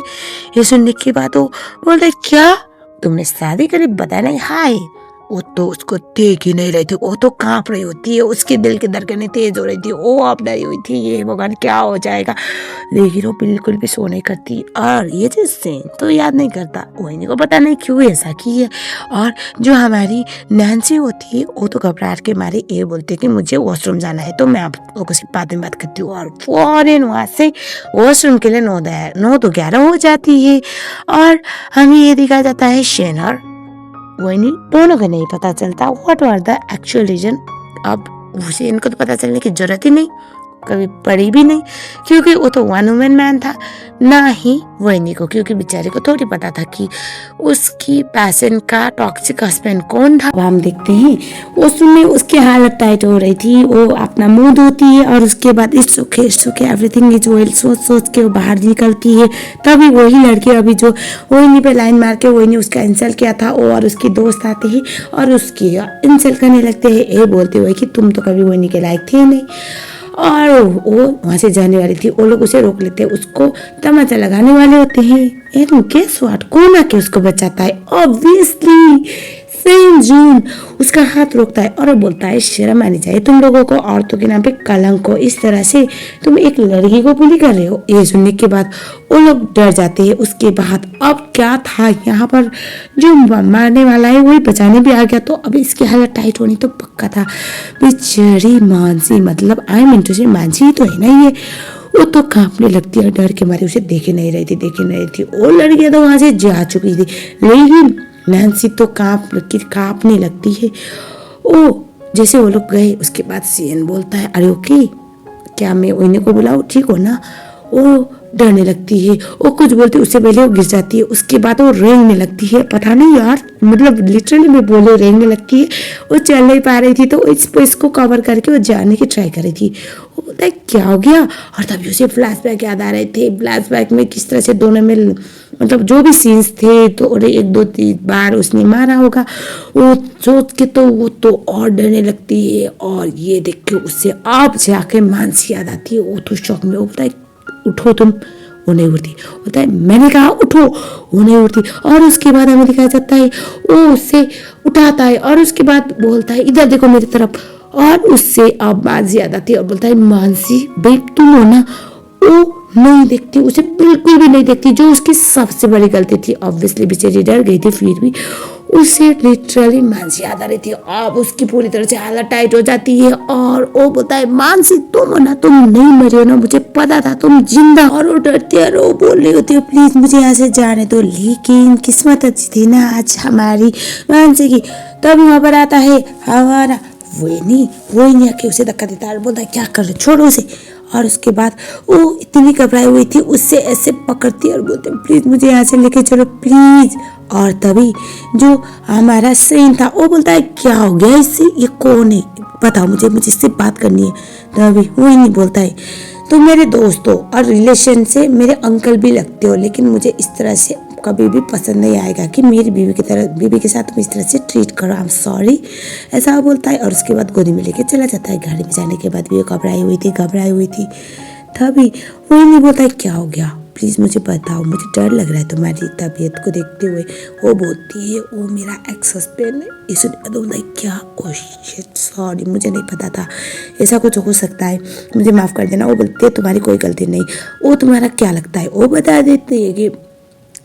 ये सुनने के बाद वो बोलता है क्या, तुमने शादी करी? बताया नहीं। हाय, वो तो उसको देख ही नहीं रही थी, वो तो कांप रही होती है, उसके दिल की धड़कनें तेज हो रही थी, वो अब डरी हुई थी ये भगवान क्या हो जाएगा, लेकिन वो बिल्कुल भी सो नहीं करती। और ये चीज सीन तो याद नहीं करता, वही को पता नहीं क्यों ऐसा की है। और जो हमारी नैन्सी होती है वो तो घबराहट के मारे ये बोलती है कि मुझे वॉशरूम जाना है, तो मैं आप लोगों से बाद में बात करती हूँ। और फौरन वहाँ से वॉशरूम के लिए 9 तो 11 हो जाती है। और हमें ये दिखाया जाता है शेन और वही दोनों को नहीं पता चलता what are the actual reason. अब उसे इनको तो पता चलने की जरूरत ही नहीं, कभी पड़ी भी नहीं, क्योंकि वो तो वन वुमन मैन था, ना ही वही को, क्योंकि बेचारे को थोड़ी पता था कि उसकी पैशन का टॉक्सिक हस्बैंड कौन था। अब हम देखते हैं उस में उसकी हालत टाइट हो रही थी, वो अपना मुंह धोती है और उसके बाद it's okay everything is well सोच सोच के वो बाहर निकलती है। तभी वही लड़की अभी जो वही पे लाइन मार के वही उसका इंसल्ट किया था और उसके दोस्त आते हैं और उसकी इंसल्ट करने लगते हैं, ये बोलते हुए कि तुम तो कभी वही के लायक थे नहीं। और वो वहां से जाने वाली थी, वो लोग उसे रोक लेते हैं, उसको तमाचा लगाने वाले होते हैं। एंड गेस व्हाट, कौन आके उसको बचाता है? ऑब्वियसली सेंट जून उसका हाथ रोकता है और बोलता है शर्म आनी चाहिए तुम लोगों को, औरतों के नाम पे कलंक हो, इस तरह से तुम एक लड़की को बुली कर रहे हो। ये सुनने के बाद वो लोग डर जाते हैं। उसके बाद अब क्या था यहाँ पर, जो मारने वाला है वही बचाने भी आ गया, तो अब इसकी हालत टाइट होनी तो पक्का था। बेचारी मानसी, मतलब आई मीन टू से मानसी तो है ना ये, वो तो कांपने लगती है, डर के मारे उसे देखे नहीं रही थी। वो लड़कियां तो वहां से जा चुकी थी, लेकिन नैन्सी तो कांपने लगती है। ओ जैसे वो लोग गए उसके बाद सीएन बोलता है अरे ओके, क्या मैं उन्हीं को बुलाऊं, ठीक हो ना? वो डरने लगती है, वो कुछ बोलती है उससे पहले वो गिर जाती है, उसके बाद वो रेंगने लगती है। पता नहीं यार, मतलब लिटरली मैं बोले रेंगने लगती है। वो चल नहीं पा रही थी तो इसको कवर करके वो जाने की ट्राई कर रही थी। वो बोलता है क्या हो गया, और तभी उसे फ्लैशबैक याद आ रहे थे। फ्लैशबैक में किस तरह से दोनों में मतलब जो भी सीन्स थे, तो 1-2-3 बार उसने मारा होगा, वो सोच के तो वो तो और डरने लगती है। और ये देख के उससे अब जाके मानसी याद आती है, वो तो शौक में, वो बोलता है उठो तुम, वो नहीं उठती। होता है मैंने कहा उठो, वो नहीं उठती। और उसके बाद हमें दिखाया जाता है वो उससे उठाता है और उसके बाद बोलता है इधर देखो मेरी तरफ, और उससे अब बात ज्यादा आती है और बोलता है मानसी बेब तुम हो ना? वो नहीं देखती, उसे बिल्कुल भी नहीं देखती, जो उसकी सबसे बड़ी गलती थी। ऑब्वियसली बेचारी डर गई थी, फिर भी उसे लिटरली मानसी याद आ रही थी। अब उसकी पूरी तरह से हालत टाइट हो जाती है और वो बोलता है मानसी तुम हो ना, तुम नहीं मरे हो ना, मुझे पता था तुम जिंदा। और वो डरती है और वो बोल रही होती है प्लीज मुझे यहाँ से जाने दो, लेकिन किस्मत अच्छी थी ना आज हमारी मानसी की। तब वहां पर आता है हमारा वो नहीं आके उसे धक्का देता है, बोलता है क्या कर रहे, छोड़ो उसे। और उसके बाद वो इतनी घबराई हुई थी, उससे ऐसे पकड़ती और बोलते प्लीज मुझे यहाँ से लेके चलो प्लीज। और तभी जो हमारा सेन था वो बोलता है क्या हो गया इससे, ये कौन है बताओ मुझे इससे बात करनी है। तभी वो ही नहीं बोलता है तो मेरे दोस्तों और रिलेशन से मेरे अंकल भी लगते हो, लेकिन मुझे इस तरह से कभी भी पसंद नहीं आएगा कि मेरी बीवी के साथ तुम इस तरह से ट्रीट करो, आई एम सॉरी, ऐसा बोलता है। और उसके बाद गोदी में लेके चला जाता है। गाड़ी में जाने के बाद भी वो घबराई हुई थी। तभी वही नहीं बोलता है क्या हो गया प्लीज़ मुझे बताओ, मुझे डर लग रहा है तुम्हारी तबीयत को देखते हुए। वो बोलती है वो मेरा एक्स हस्बैंड है। इसे बोलता है क्या, ओह शिट सॉरी मुझे नहीं पता था, ऐसा कुछ हो सकता है, मुझे माफ़ कर देना। वो बोलती है तुम्हारी कोई गलती नहीं, वो तुम्हारा क्या लगता है? वो बता देते हैं कि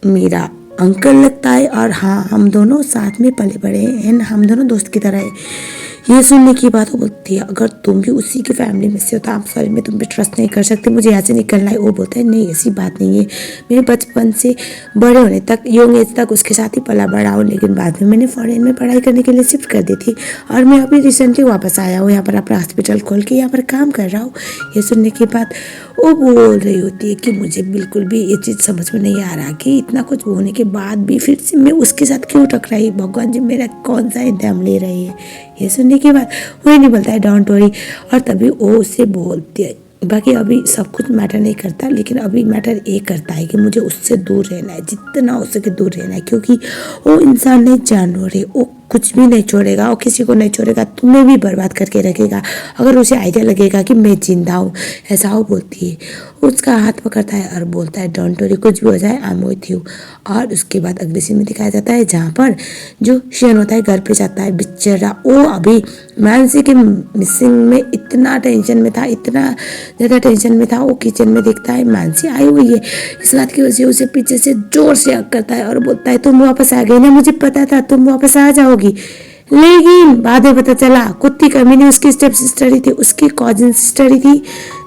मेरा अंकल लगता है, और हाँ हम दोनों साथ में पले बड़े हैं, हम दोनों दोस्त की तरह है। ये सुनने की बात वो बोलती है अगर तुम भी उसी की फैमिली में से हो तो आप सॉरी मैं तुम पे ट्रस्ट नहीं कर सकती, मुझे यहाँ से निकलना है। वो बोलता है नहीं ऐसी बात नहीं है, मैं बचपन से बड़े होने तक यंग एज तक उसके साथ ही पला बड़ा हूँ, लेकिन बाद में मैंने फॉरेन में पढ़ाई करने के लिए शिफ्ट कर दी थी और मैं अभी रिसेंटली वापस आया हूँ यहाँ पर अपना हॉस्पिटल खोल के यहाँ पर काम कर रहा हूँ। ये सुनने के बाद वो बोल रही होती है कि मुझे बिल्कुल भी ये चीज़ समझ में नहीं आ रहा कि इतना कुछ होने के बाद भी फिर से मैं उसके साथ क्यों टकराई, भगवान जी मेरा कौन सा इंतजाम ले रही है। ये सुनने के बाद वही नहीं बोलता है डोंट वरी। और तभी वो उससे बोलती है बाकी अभी सब कुछ मैटर नहीं करता, लेकिन अभी मैटर ये करता है कि मुझे उससे दूर रहना है, जितना हो सके दूर रहना है, क्योंकि वो इंसान नहीं जानवर है, वो कुछ भी नहीं छोड़ेगा और किसी को नहीं छोड़ेगा, तुम्हें भी बर्बाद करके रखेगा अगर उसे आइडिया लगेगा कि मैं जिंदा हूँ। ऐसा वो बोलती है। उसका हाथ पकड़ता है और बोलता है डोंट वरी, कुछ भी हो जाए आई एम विथ यू। और उसके बाद अगले सीन में दिखाया जाता है जहाँ पर जो शेन होता है घर पे जाता है बेचारा। वो अभी मानसी के मिसिंग में इतना टेंशन में था, इतना ज़्यादा टेंशन में था। वो किचन में देखता है मानसी आई हुई है। इस बात की वजह से उसे पीछे से जोर से हक करता है और बोलता है तुम वापस आ गई ना, मुझे पता था तुम वापस आ जाओगी। लेकिन बाद में पता चला कुत्ती कमीनी उसकी स्टेप सिस्टर ही थी, उसकी कॉजन सिस्टर ही थी,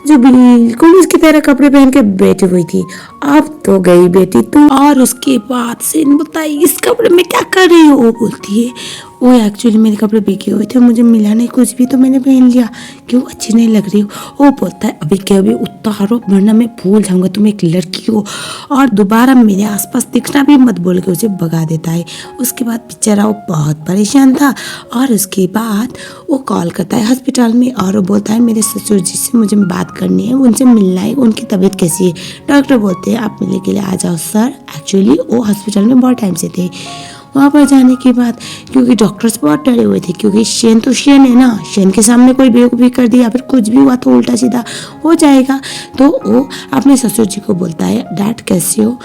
जो बिल्कुल उसकी तरह कपड़े पहन के बैठी हुई थी। अब तो गई बेटी तू। और उसके बाद से बोलता है इस कपड़े में क्या कर रही हो। वो बोलती है वो एक्चुअली मेरे कपड़े बिके हुए थे, मुझे मिला नहीं कुछ भी तो मैंने पहन लिया, क्यों अच्छी नहीं लग रही हो। वो बोलता है अभी के अभी उतारो वरना मैं भूल जाऊंगा तुम एक लड़की हो और दोबारा मेरे आसपास दिखना भी मत बोल के उसे भगा देता है। उसके बाद बेचारा वो बहुत परेशान था और उसके बाद वो कॉल करता है हॉस्पिटल में और वो बोलता है मेरे ससुर जी से मुझे बात करनी है, उनसे मिलना है, उनकी तबीयत कैसी है। डॉक्टर बोलते हैं आप मिलने के लिए आ जाओ सर। एक्चुअली वो हॉस्पिटल में बहुत टाइम से थे। वहाँ पर जाने के बाद क्योंकि डॉक्टर्स बहुत डरे हुए थे, क्योंकि शेन तो शेन है ना, शेन के सामने कोई बेवकूफ़ी कर दिया फिर कुछ भी हुआ तो उल्टा सीधा हो जाएगा। तो वो अपने ससुर जी को बोलता है डैड कैसे हो,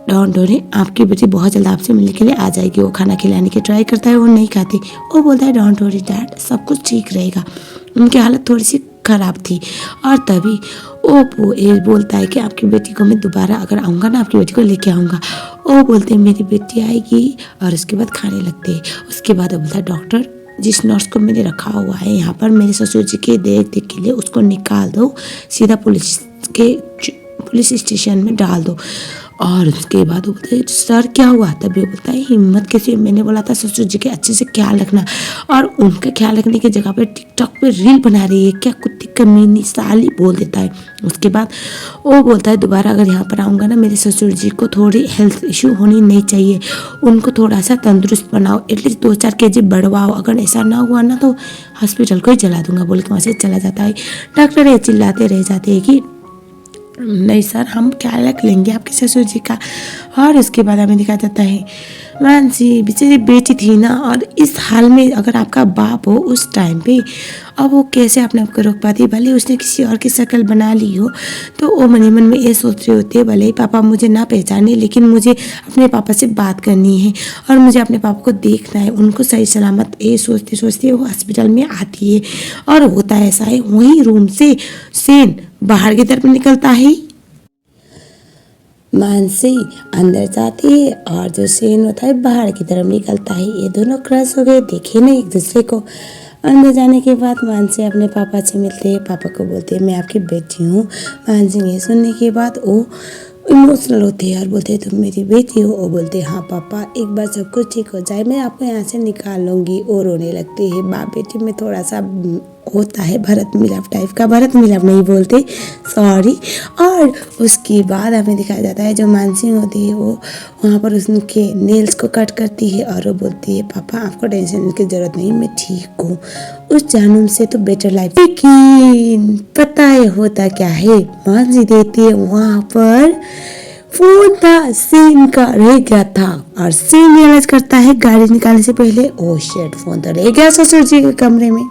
डोंट वरी आपकी बेटी बहुत जल्द आपसे मिलने के लिए आ जाएगी। वो खाना खिलाने की ट्राई करता है, वो नहीं खाती। वो बोलता है डोंट वरी डैड सब कुछ ठीक रहेगा। उनकी हालत थोड़ी सी खराब थी और तभी वो ये बोलता है कि आपकी बेटी को मैं दोबारा अगर आऊँगा ना आपकी बेटी को लेके आऊँगा। वो बोलते हैं मेरी बेटी आएगी और उसके बाद खाने लगते हैं। उसके बाद वो बोलता है डॉक्टर जिस नर्स को मैंने रखा हुआ है यहाँ पर मेरे ससुर जी के देख के लिए उसको निकाल दो, सीधा पुलिस स्टेशन में डाल दो। और उसके बाद वो बोलते सर क्या हुआ, तभी वो बोलता है हिम्मत कैसे, मैंने बोला था ससुर जी के अच्छे से ख्याल रखना और उनका ख्याल रखने की जगह पे टिकटॉक पे रील बना रही है क्या, कुत्ती कमीनी साली बोल देता है। उसके बाद वो बोलता है दोबारा अगर यहाँ पर आऊँगा ना मेरे ससुर जी को थोड़ी हेल्थ इशू होनी नहीं चाहिए, उनको थोड़ा सा तंदुरुस्त बनाओ, एटलीस्ट 2-4 kg बढ़वाओ, अगर ऐसा ना हुआ ना तो हॉस्पिटल को ही जला दूंगा बोल के वहाँ से चला जाता है। डॉक्टर ये चिल्लाते रह जाते हैं कि नहीं सर हम ख्याल रख लेंगे आपके ससुर जी का। और उसके बाद हमें दिखाया जाता है मानसी बेचारी बेटी थी ना, और इस हाल में अगर आपका बाप हो उस टाइम पे अब वो कैसे अपने आप को रोक पाती, भले उसने किसी और की शक्ल बना ली हो तो वो मन ही मन में ये सोच रहे होते भले ही पापा मुझे ना पहचाने लेकिन मुझे अपने पापा से बात करनी है और मुझे अपने पापा को देखना है, उनको सही सलामत ये सोचते सोचते वो हॉस्पिटल में आती है। और होता ऐसा है वहीं रूम से सेन बाहर की तरफ निकलता है, मानसी अंदर जाती है और जो सेन होता है बाहर की तरफ निकलता है। ये दोनों क्रश हो गए, देखे ना एक दूसरे को। अंदर जाने के बाद मानसी अपने पापा से मिलते हैं, पापा को बोलते हैं मैं आपकी बेटी हूँ। मानसी ये सुनने के बाद वो इमोशनल होते हैं और बोलते हैं तुम मेरी बेटी हो। वो बोलते हैं हाँ पापा एक बार सब कुछ ठीक हो जाए मैं आपको यहाँ से निकाल लूँगी। और रोने लगती है। बाप बेटी में थोड़ा सा होता है भरत मिलाप टाइप का, भरत मिलाप नहीं बोलते सॉरी। और उसके बाद हमें दिखाया जाता है जो मानसी होती है वो वहाँ पर उसके नेल्स को कट करती है और वो बोलती है पापा आपको टेंशन की ज़रूरत नहीं मैं ठीक हूँ, उस जन्म से तो बेटर लाइफ। लेकिन पता है होता क्या है, मानसी देती है वहाँ पर फोन था सेन का रह गया था और सेन रियलाइज करता है गाड़ी निकालने से पहले ओ शिट फोन तो रह गया ससुर जी के कमरे में।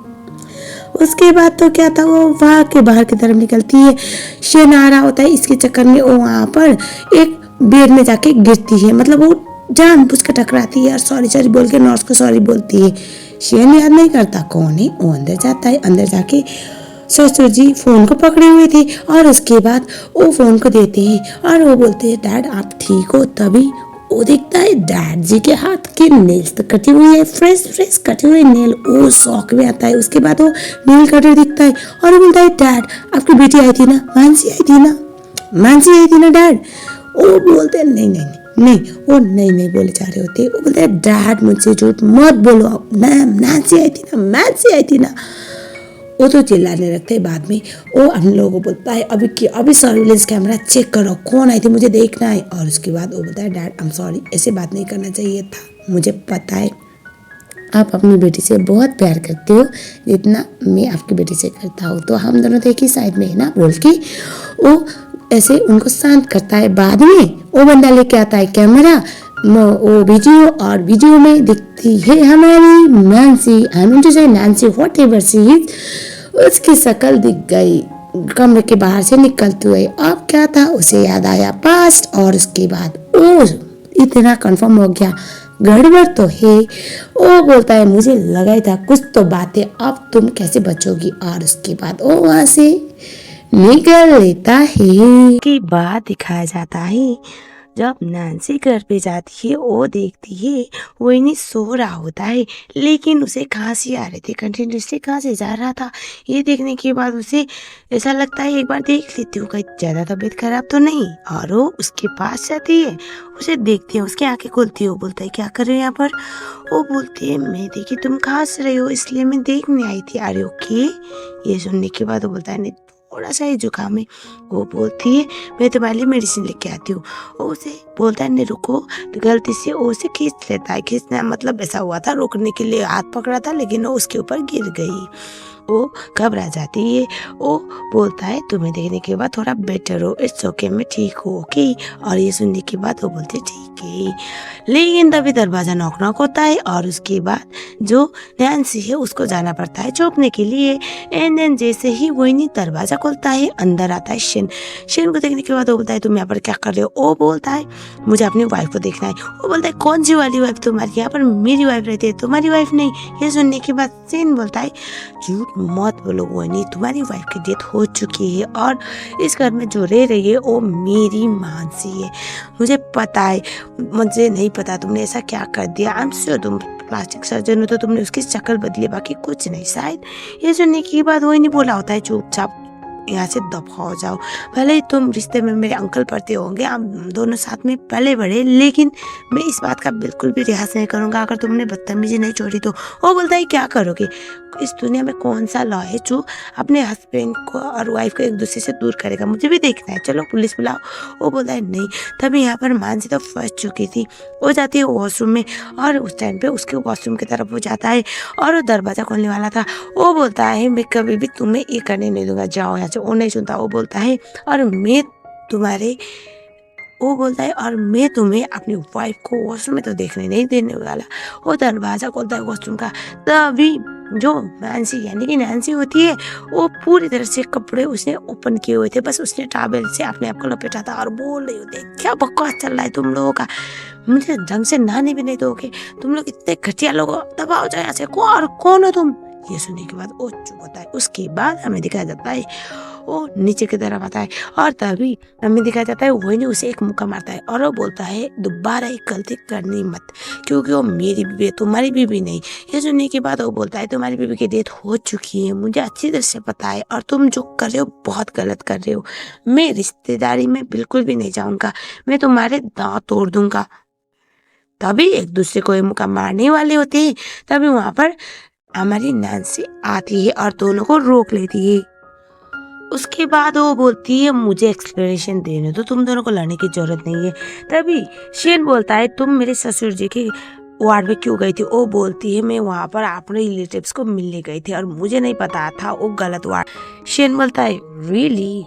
उसके बाद तो क्या था वो वहाँ के बाहर की तरफ निकलती है, शेन आ रहा होता है, इसके चक्कर में वो वहाँ पर एक बेड में जाके गिरती है, मतलब वो जानबूझ के टकराती है और सॉरी सॉरी बोल के नर्स को सॉरी बोलती है। शेन याद नहीं करता कौन है, वो अंदर जाता है, अंदर जाके ससुर जी फोन को पकड़े हुए थे और उसके बाद वो फोन को देते हैं और वो बोलते हैं डैड आप ठीक हो। तभी वो देखता है डैड जी के हाथ के नेल्स तो कटी हुई है, फ्रेश कटे हुए नेल। वो शौक में आता है। उसके बाद वो नेल कटर दिखता है और वो बोलता है डैड आपकी बेटी आई थी ना, मानसी आई थी ना डैड। वो बोलते हैं नहीं वो नहीं बोले जा रहे होते। वो बोलते हैं डैड मुझसे झूठ मत बोलो, नांसी आई थी ना। वो तो चिल्लाने लगते हैं। बाद में वो हम लोगों को बोलता है अभी सर्विलेंस कैमरा चेक करो कौन आई थी मुझे देखना है। और उसके बाद वो बोलता है डैड आई एम सॉरी ऐसे बात नहीं करना चाहिए था, मुझे पता है आप अपनी बेटी से बहुत प्यार करते हो जितना मैं आपकी बेटी से करता हूँ, तो हम दोनों तो एक ही साइड में है ना बोल के वो ऐसे उनको शांत करता है। बाद में वो बंदा लेके आता है कैमरा, वो वीडियो, और वीडियो में दिखती है हमारी नैन्सी, आई मीन टू से Nancy what ever she is, उसकी शक्ल दिख गई कमरे के बाहर से निकलते हुए। अब क्या था, उसे याद आया पास्ट, और उसके बाद ओ इतना कंफर्म हो गया गड़बड़ तो है। वो बोलता है मुझे लगा ही था कुछ तो बात है, अब तुम कैसे बचोगी। और उसके बाद वो वहां से निकल लेता है। की बात दिखाया जाता है जब नैन्सी घर पे जाती है, वो देखती है विनी सो रहा होता है, लेकिन उसे खांसी आ रही थी, कंटिन्यूसली खांसी जा रहा था। ये देखने के बाद उसे ऐसा लगता है एक बार देख लेती हूँ कहीं ज़्यादा तबीयत खराब तो नहीं, और वो उसके पास जाती है, उसे देखती है, उसकी आंखें खुलती है। वो बोलता है क्या कर रहे हो यहाँ पर। वो बोलती है मैं देखी तुम खांस रहे हो इसलिए मैं देखने आई थी। अरे ओके। ये सुनने के बाद वो बोलता है नहीं थोड़ा सा ही जुकाम है। वो बोलती है मैं तुम्हारे लिए मेडिसिन लेके आती हूँ। वो उसे बोलता है नहीं रुको, तो गलती से वो उसे खींच लेता है। खींचना मतलब ऐसा हुआ था रोकने के लिए हाथ पकड़ा था, लेकिन वो उसके ऊपर गिर गई। वो घबरा जाती है। वो बोलता है तुम्हें देखने के बाद थोड़ा बेटर हो, इट्स ओके मैं ठीक हूँ ओके। और ये सुनने के बाद वो बोलते ठीक है। लेकिन तभी दरवाजा नॉक नॉक होता है, और उसके बाद जो नैन्सी है उसको जाना पड़ता है चौंकने के लिए। एंड देन जैसे ही विनी दरवाजा खोलता है, अंदर आता है शेन। शेन को देखने के बाद वो बोलता है तुम यहाँ पर क्या कर रहे हो। वो बोलता है मुझे अपनी वाइफ को देखना है। वो बोलता है कौन सी वाली वाइफ तुम्हारी, यहाँ पर मेरी वाइफ रहती है तुम्हारी वाइफ नहीं। ये सुनने के बाद शेन बोलता है झूठ मत बोलो विनी, तुम्हारी वाइफ की डेथ हो चुकी है, और इस घर में जो रह रही है वो मेरी मानसी है। मुझे पता है, मुझे नहीं पता तुमने ऐसा क्या कर दिया। आई एम श्योर तुम प्लास्टिक सर्जन हो तो तुमने उसकी शक्ल बदली, बाकी कुछ नहीं शायद। ये सुनने की बात वही नहीं बोला होता है चुपचाप यहाँ से दफा हो जाओ। भले ही तुम रिश्ते में मेरे अंकल पढ़ते होंगे, हम दोनों साथ में पले बढ़े, लेकिन मैं इस बात का बिल्कुल भी रियाज नहीं करूँगा अगर तुमने बदतमीजी नहीं छोड़ी तो। वो बोलता है क्या करोगे, इस दुनिया में कौन सा लॉ है जो अपने हस्बैंड को और वाइफ को एक दूसरे से दूर करेगा, मुझे भी देखना है, चलो पुलिस बुलाओ। वो बोलता है नहीं। तभी यहाँ पर मानसी तो फंस चुकी थी। वो जाती है वॉशरूम में, और उस टाइम पे उसके वॉशरूम की तरफ वो जाता है, और वो दरवाज़ा खोलने वाला था। वो बोलता है मैं कभी भी तुम्हें ये करने नहीं दूंगा, जाओ यहाँ से। वो नहीं सुनता। वो बोलता है और मैं तुम्हारे वो बोलता है और मैं तुम्हें अपनी वाइफ को वॉशरूम में तो देखने नहीं देने वाला। वो दरवाज़ा खोलता है वॉशरूम का। तभी जो नैन्सी यानी कि नैन्सी होती है, वो पूरी तरह से कपड़े उसने ओपन किए हुए थे, बस उसने टॉवेल से अपने आप को लपेटा था, और बोल रही होती है क्या बकवास चल रहा है तुम लोगों का, मुझे ढंग से नहाने भी नहीं दोगे, तुम लोग इतने घटिया लोग हो, दबाओ जाओ यहाँ से, कौन हो तुम। ये सुनने के बाद वो चुप होता है। उसके बाद हमें दिखाया जाता है वो नीचे की तरफ आता है, और तभी हमें दिखाया जाता है वही ने उसे एक मुक्का मारता है, और वो बोलता है दोबारा एक गलती करनी मत, क्योंकि वो मेरी बीवी है तुम्हारी बीवी नहीं। ये सुनने के बाद वो बोलता है तुम्हारी बीवी की डेथ हो चुकी है, मुझे अच्छी तरह से पता है, और तुम जो कर रहे हो बहुत गलत कर रहे हो। मैं रिश्तेदारी में बिल्कुल भी नहीं जाऊंगा, मैं तुम्हारे दांत तोड़ दूंगा। तभी एक दूसरे को मुक्का मारने वाले होते हैं, तभी वहां पर हमारी नैन्सी आती है और दोनों को रोक लेती है। उसके बाद वो बोलती है मुझे एक्सप्लेनेशन देने दो, तुम दोनों को लड़ने की जरूरत नहीं है। तभी शेन बोलता है तुम मेरे ससुर जी की वार्ड में क्यों गई थी। वो बोलती है मैं वहाँ पर अपने रिलेटिव्स को मिलने गई थी और मुझे नहीं पता था वो गलत वार्ड। शेन बोलता है रियली,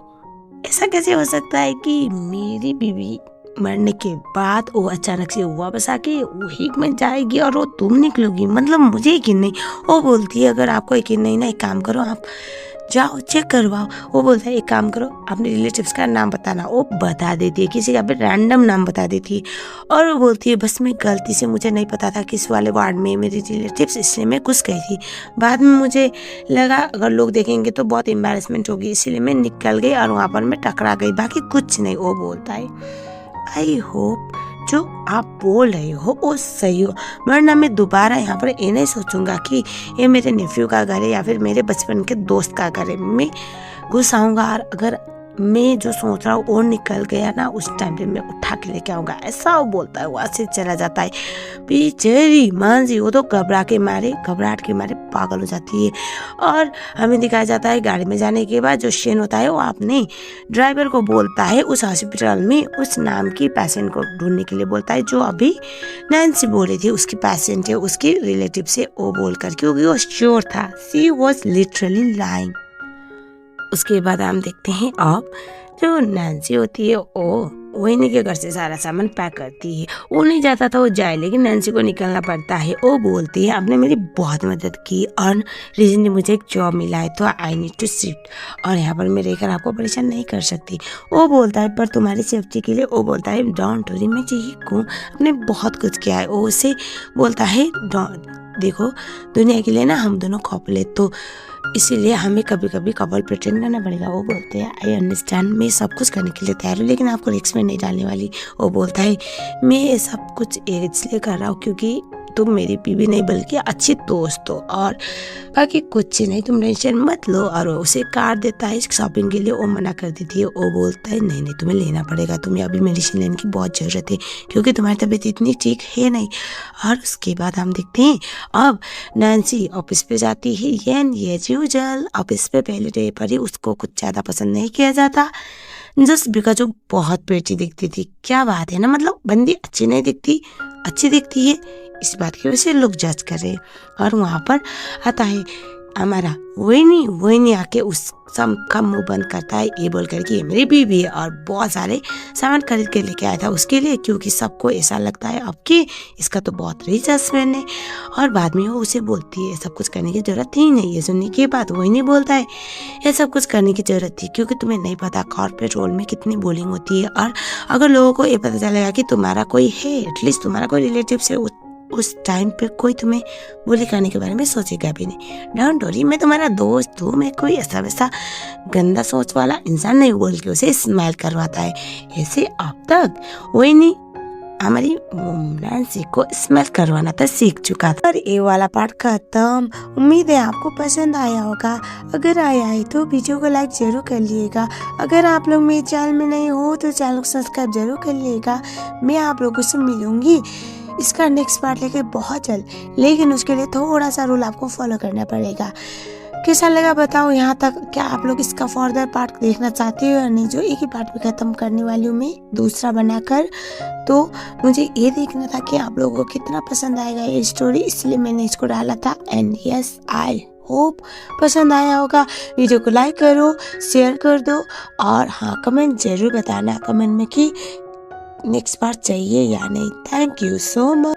ऐसा कैसे हो सकता है कि मेरी बीवी मरने के बाद वो अचानक से वापस आके वही में जाएगी और वो तुम निकलोगी, मतलब मुझे यकीन नहीं। वो बोलती है अगर आपको यकीन नहीं ना, एक काम करो आप जाओ चेक करवाओ। वो बोलता है एक काम करो अपने रिलेटिव्स का नाम बताना। वो बता देती है, किसी का भी रैंडम नाम बता देती है, और वो बोलती है बस मैं गलती से, मुझे नहीं पता था किस वाले वार्ड में मेरी रिलेटिव्स, इसलिए मैं घुस गई थी। बाद में मुझे लगा अगर लोग देखेंगे तो बहुत एम्बैरेसमेंट होगी, इसलिए मैं निकल गई और वहाँ पर मैं टकरा गई, बाकी कुछ नहीं। वो बोलता है आई होप जो आप बोल रहे हो वो सही हो, वरना मैं दोबारा यहाँ पर ये नहीं सोचूंगा कि ये मेरे नेफ्यू का घर है या फिर मेरे बचपन के दोस्त का घर है। मैं घुस आऊँगा और अगर मैं जो सोच रहा हूँ और निकल गया ना, उस टाइम पे मैं उठा के लेके आऊँगा, ऐसा वो बोलता है। वहाँ से चला जाता है। बेचारी मानसी वो तो घबराहट के मारे पागल हो जाती है। और हमें दिखाया जाता है गाड़ी में जाने के बाद जो शेन होता है वो अपने ड्राइवर को बोलता है उस हॉस्पिटल में उस नाम की पेशेंट को ढूंढने के लिए बोलता है, जो अभी नैन्सी बोल रही थी उसकी पेशेंट है, उसकी रिलेटिव से वो बोलकर, क्योंकि वो श्योर था। She was literally lying. उसके बाद हम देखते हैं अब जो नैन्सी होती है वो वही के घर से सारा सामान पैक करती है। वो नहीं चाहता था वो जाए, लेकिन नैन्सी को निकलना पड़ता है। वो बोलती है आपने मेरी बहुत मदद की और रिसेंटली मुझे एक जॉब मिला है तो आई नीड टू शिफ्ट, और यहाँ पर मैं रहकर आपको परेशान नहीं कर सकती। वो बोलता है पर तुम्हारी सेफ्टी के लिए, वो बोलता है डोंट वरी, मैं ठीक हूँ, आपने बहुत कुछ किया है। वो उसे बोलता है देखो दुनिया के लिए ना हम दोनों कपल है, तो इसीलिए हमें कभी कभी कपल प्रिटेंड करना पड़ेगा। वो बोलते हैं आई अंडरस्टैंड, मैं सब कुछ करने के लिए तैयार हूँ, लेकिन आपको रिस्क में नहीं डालने वाली। वो बोलता है मैं ये सब कुछ इसलिए कर रहा हूँ क्योंकि तुम मेरी बीवी नहीं बल्कि अच्छी दोस्त हो, और बाकी कुछ नहीं, तुम टेंशन मत लो। और उसे कार देता है शॉपिंग के लिए। वो मना कर देती है। वो बोलता है नहीं तुम्हें लेना पड़ेगा, तुम्हें अभी मेडिसिन लेने की बहुत ज़रूरत है क्योंकि तुम्हारी तबीयत इतनी ठीक है नहीं। और उसके बाद हम देखते हैं अब नैन्सी ऑफिस पे जाती है। एज यूजुअल ऑफिस पे पहले डे पर ही उसको कुछ ज़्यादा पसंद नहीं किया जाता, जस्ट बिकॉज वो बहुत पेटी दिखती थी। क्या बात है ना, मतलब बंदी अच्छी नहीं दिखती, अच्छी दिखती है, इस बात की वजह से लोग जज कर रहे हैं। और वहाँ पर आता है हमारा वही आके उस सब का मुंह बंद करता है ये बोल कर कि ये मेरी बीवी है, और बहुत सारे सामान खरीद के लेके आया था उसके लिए, क्योंकि सबको ऐसा लगता है अब कि इसका तो बहुत रिच हस्बैंड है। और बाद में वो उसे बोलती है सब कुछ करने की जरूरत ही नहीं है। सुनने के बाद वही नहीं बोलता है ये सब कुछ करने की जरूरत थी क्योंकि तुम्हें नहीं पता कॉर्पोरेट रोल में कितनी बोलिंग होती है, और अगर लोगों को ये पता चलेगा कि तुम्हारा कोई है, एटलीस्ट तुम्हारा कोई रिलेटिव से, उस टाइम पे कोई तुम्हें बोली करने के बारे में सोचेगा भी नहीं। डोंट वरी, मैं तुम्हारा दोस्त हूँ, मैं कोई ऐसा वैसा गंदा सोच वाला इंसान नहीं, बोल के उसे स्माइल करवाता है। ऐसे अब तक वही नहीं हमारी नैन्सी को स्मेल करवाना था सीख चुका था। और ये वाला पार्ट खत्म। उम्मीद है आपको पसंद आया होगा। अगर आया है तो वीडियो को लाइक जरूर कर लिएगा। अगर आप लोग मेरे चैनल में नहीं हो तो चैनल को सब्सक्राइब जरूर कर लिएगा। मैं आप लोगों से मिलूंगी इसका नेक्स्ट पार्ट लेके बहुत जल्द, लेकिन उसके लिए थोड़ा सा रूल आपको फॉलो करना पड़ेगा। कैसा लगा बताओ यहाँ तक? क्या आप लोग इसका फर्दर पार्ट देखना चाहते हो या नहीं? जो एक ही पार्ट में खत्म करने वाली हूँ मैं दूसरा बनाकर, तो मुझे ये देखना था कि आप लोगों को कितना पसंद आएगा ये स्टोरी, इसलिए मैंने इसको डाला था। एंड यस, आई होप पसंद आया होगा। वीडियो को लाइक करो, शेयर कर दो, और हाँ कमेंट जरूर बताना कमेंट में कि नेक्स्ट पार्ट चाहिए या नहीं। Thank you so much.